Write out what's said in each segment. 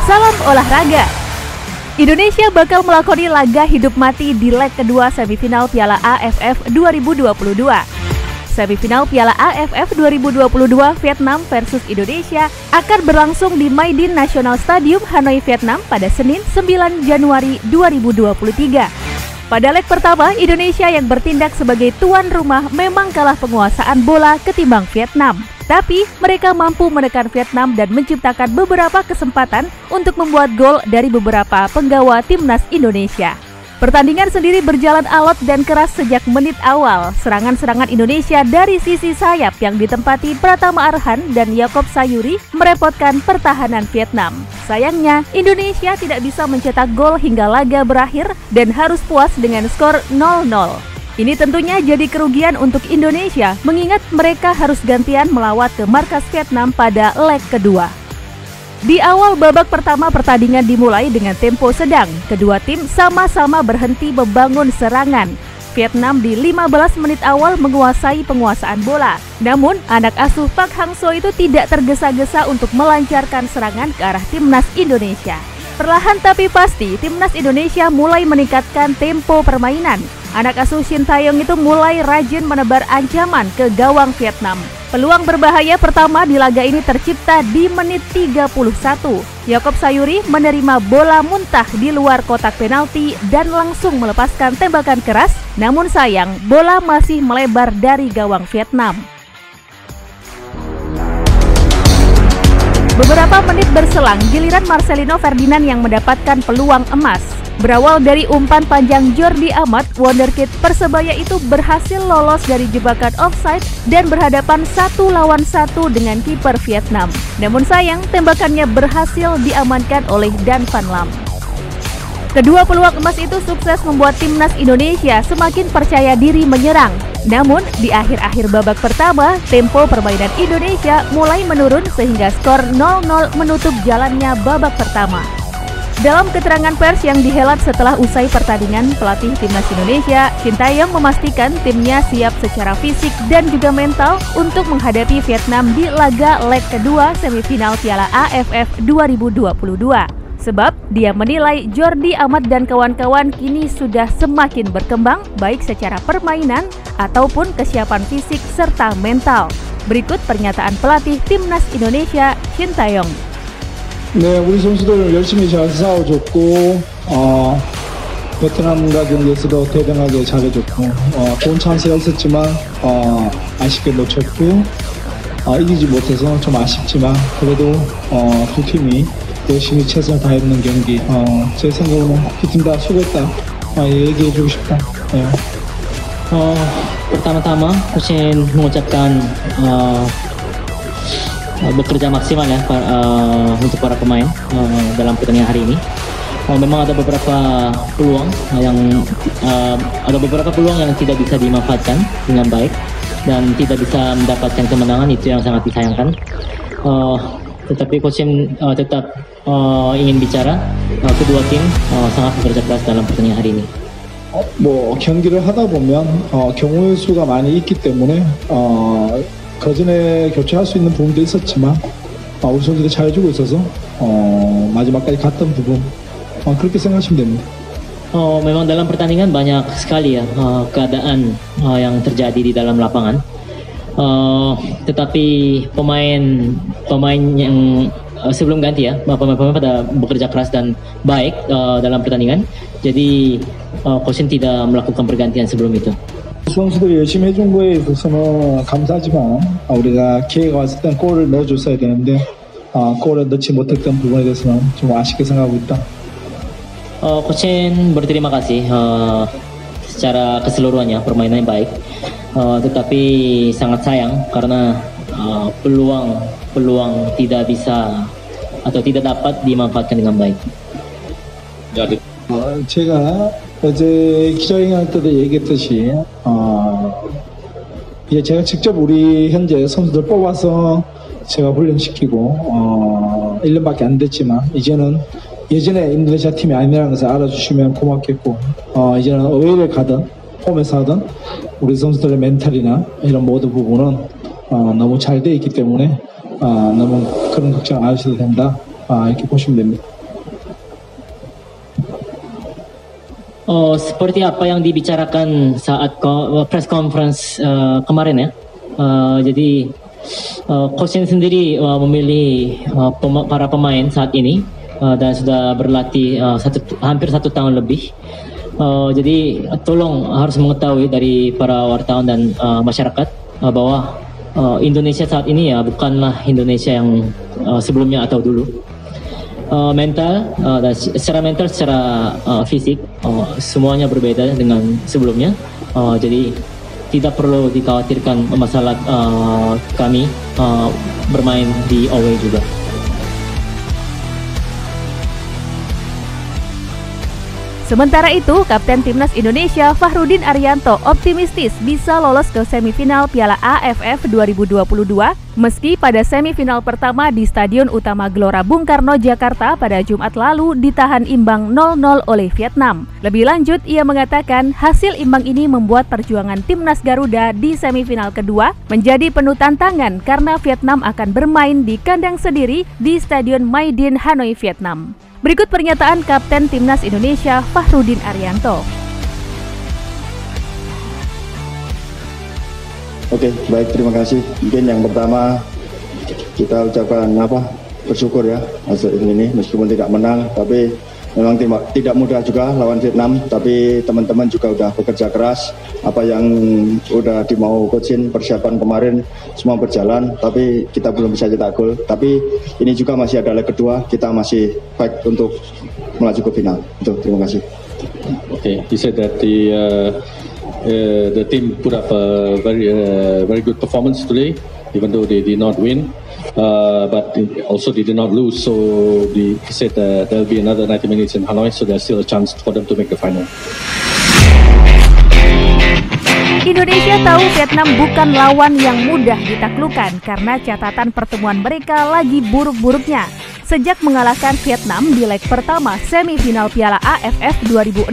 Salam olahraga. Indonesia bakal melakoni laga hidup mati di leg kedua semifinal Piala AFF 2022. Semifinal Piala AFF 2022 Vietnam versus Indonesia akan berlangsung di Mai Dinh National Stadium, Hanoi, Vietnam pada Senin 9 Januari 2023. Pada leg pertama, Indonesia yang bertindak sebagai tuan rumah memang kalah penguasaan bola ketimbang Vietnam. Tapi mereka mampu menekan Vietnam dan menciptakan beberapa kesempatan untuk membuat gol dari beberapa penggawa timnas Indonesia. Pertandingan sendiri berjalan alot dan keras sejak menit awal. Serangan-serangan Indonesia dari sisi sayap yang ditempati Pratama Arhan dan Yaakob Sayuri merepotkan pertahanan Vietnam. Sayangnya, Indonesia tidak bisa mencetak gol hingga laga berakhir dan harus puas dengan skor 0-0. Ini tentunya jadi kerugian untuk Indonesia, mengingat mereka harus gantian melawat ke markas Vietnam pada leg kedua. Di awal babak pertama, pertandingan dimulai dengan tempo sedang. Kedua tim sama-sama berhenti membangun serangan. Vietnam di 15 menit awal menguasai penguasaan bola. Namun, anak asuh Park Hang-seo itu tidak tergesa-gesa untuk melancarkan serangan ke arah timnas Indonesia. Perlahan tapi pasti, timnas Indonesia mulai meningkatkan tempo permainan. Anak asuh Shin Tae-yong itu mulai rajin menebar ancaman ke gawang Vietnam. Peluang berbahaya pertama di laga ini tercipta di menit 31. Yaakob Sayuri menerima bola muntah di luar kotak penalti dan langsung melepaskan tembakan keras. Namun sayang, bola masih melebar dari gawang Vietnam. Beberapa menit berselang, giliran Marcelino Ferdinand yang mendapatkan peluang emas. Berawal dari umpan panjang Jordi Amat, wonderkid Persebaya itu berhasil lolos dari jebakan offside dan berhadapan 1 lawan 1 dengan kiper Vietnam. Namun sayang, tembakannya berhasil diamankan oleh Dan Van Lam. Kedua peluang emas itu sukses membuat timnas Indonesia semakin percaya diri menyerang. Namun, di akhir-akhir babak pertama, tempo permainan Indonesia mulai menurun sehingga skor 0-0 menutup jalannya babak pertama. Dalam keterangan pers yang dihelat setelah usai pertandingan, pelatih timnas Indonesia, Shin Tae-yong, memastikan timnya siap secara fisik dan juga mental untuk menghadapi Vietnam di laga leg kedua semifinal Piala AFF 2022. Sebab dia menilai Jordi Amat dan kawan-kawan kini sudah semakin berkembang baik secara permainan ataupun kesiapan fisik serta mental. Berikut pernyataan pelatih timnas Indonesia, Shin Tae-yong. 네, 우리 선수들 열심히 잘 싸워줬고 베트남과 경기에서도 대등하게 잘해줬고 좋은 찬스가 있었지만 아쉽게 놓쳤고 이기지 못해서 좀 아쉽지만 그래도 두 팀이 열심히 최선을 다했는 경기 제 생각으로는 두 팀 다 수고했다 얘기해주고 싶다. 네. Pertama-tama, Coach mengucapkan bekerja maksimal ya untuk para pemain dalam pertandingan hari ini. Memang ada beberapa peluang yang tidak bisa dimanfaatkan dengan baik dan tidak bisa mendapatkan kemenangan, itu yang sangat disayangkan. Tetapi Coach tetap ingin bicara kedua tim sangat bekerja keras dalam pertandingan hari ini. 경기를 하다 보면 경우의 수가 많이 있기 때문에 그 전에 교체할 수 있는 부분도 있었지만 우리 선수들이 잘해주고 있어서 마지막까지 갔던 부분 그렇게 생각하시면 됩니다. Memang dalam pertandingan banyak sekali ya keadaan yang terjadi di dalam lapangan. Tetapi pemain yang sebelum ganti ya, pemain-pemain pada bekerja keras dan baik dalam pertandingan. Jadi Coach tidak melakukan pergantian sebelum itu. 선수들이 열심히 해준 거에 있어서는 감사하지만 우리가 기회가 왔을 땐 골을 넣어줬어야 되는데 골을 넣지 못했던 부분에 대해서는 좀 아쉽게 생각하고 있다. Coach berterima kasih secara keseluruhannya permainannya baik, tetapi sangat sayang karena peluang tidak bisa atau tidak dapat dimanfaatkan dengan baik. 제가 어제 기자회견할 때도 얘기했듯이 이제 제가 직접 우리 현재 선수들 뽑아서 제가 훈련시키고 1년밖에 안 됐지만 이제는 예전에 인도네시아 팀이 아니라는 것을 알아주시면 고맙겠고 이제는 어웨이를 가든 홈에서 하든 우리 선수들의 멘탈이나 이런 모든 부분은 너무 잘 돼 있기 때문에 너무 그런 걱정 안 하셔도 된다 이렇게 보시면 됩니다. Seperti apa yang dibicarakan saat press conference kemarin ya. Jadi coach sendiri memilih para pemain saat ini dan sudah berlatih hampir 1 tahun lebih. Jadi tolong harus mengetahui dari para wartawan dan masyarakat bahwa Indonesia saat ini ya bukanlah Indonesia yang sebelumnya atau dulu. Mental dan secara mental, secara fisik semuanya berbeda dengan sebelumnya. Jadi tidak perlu dikhawatirkan masalah kami bermain di away juga. Sementara itu, Kapten Timnas Indonesia Fahrudin Arianto optimistis bisa lolos ke semifinal Piala AFF 2022 meski pada semifinal pertama di Stadion Utama Gelora Bung Karno, Jakarta pada Jumat lalu ditahan imbang 0-0 oleh Vietnam. Lebih lanjut, ia mengatakan hasil imbang ini membuat perjuangan Timnas Garuda di semifinal kedua menjadi penuh tantangan karena Vietnam akan bermain di kandang sendiri di Stadion Mai Dinh, Hanoi, Vietnam. Berikut pernyataan Kapten Timnas Indonesia Fahrudin Arianto. Oke, baik, terima kasih. Mungkin yang pertama kita ucapkan bersyukur ya hasil ini meskipun tidak menang, tapi memang tidak mudah juga lawan Vietnam. Tapi teman-teman juga udah bekerja keras. Apa yang udah dimau coachin persiapan kemarin semua berjalan, tapi kita belum bisa cetak gol. Tapi ini juga masih ada leg kedua, kita masih fight untuk melaju ke final. Itu, terima kasih. Okay, he said that the team put up a very good performance today, even though they did not win. But also they did not lose, so he said there'll be another 90 minutes in Hanoi, so there's still a chance for them to make the final. Indonesia tahu Vietnam bukan lawan yang mudah ditaklukkan karena catatan pertemuan mereka lagi buruk-buruknya. Sejak mengalahkan Vietnam di leg pertama semifinal Piala AFF 2016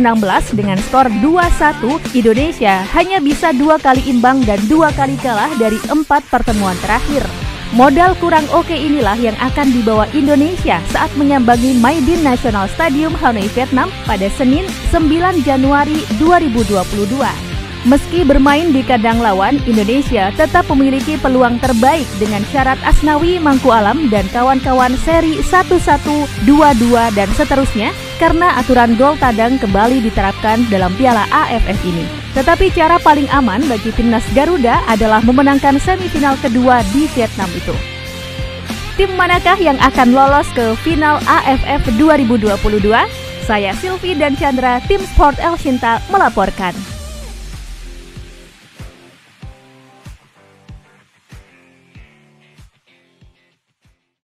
dengan skor 2-1, Indonesia hanya bisa 2 kali imbang dan 2 kali kalah dari 4 pertemuan terakhir. Modal kurang oke inilah yang akan dibawa Indonesia saat menyambangi Mai Dinh National Stadium Hanoi, Vietnam pada Senin 9 Januari 2022. Meski bermain di kandang lawan, Indonesia tetap memiliki peluang terbaik dengan syarat Asnawi, Mangku Alam, dan kawan-kawan seri 1-1, 2-2, dan seterusnya karena aturan gol tandang kembali diterapkan dalam Piala AFF ini. Tetapi cara paling aman bagi Timnas Garuda adalah memenangkan semifinal kedua di Vietnam itu. Tim manakah yang akan lolos ke final AFF 2022? Saya Silvi dan Chandra, Tim Sport El Shinta melaporkan.